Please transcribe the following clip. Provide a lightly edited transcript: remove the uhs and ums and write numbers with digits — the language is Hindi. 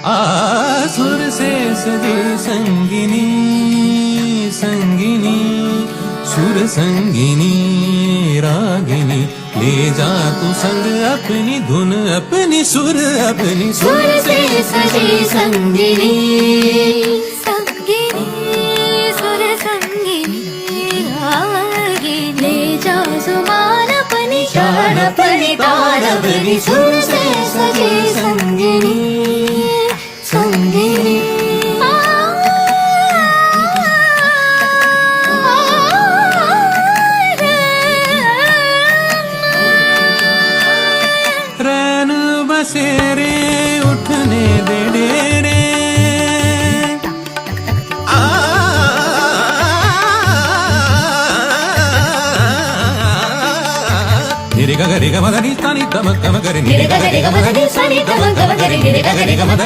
सुर से सजे संगिनी संगिनी सुर संगिनी रागिनी ले जा तू संग अपनी धुन अपनी सुर से सजे संगिनी संगिनी सुर संगिनी रागिनी ले जा जुबान अपनी शान अपनी तार अपनी सुर से सजे संगिनी संगिनी रैन बसेरे उठने दे डेरे रे ग रे ग म ध नि सा नि ध म ग म ग रे रे ग रे ग म ध नि सा नि ध म ग म ग रे रे ग रे ग म ध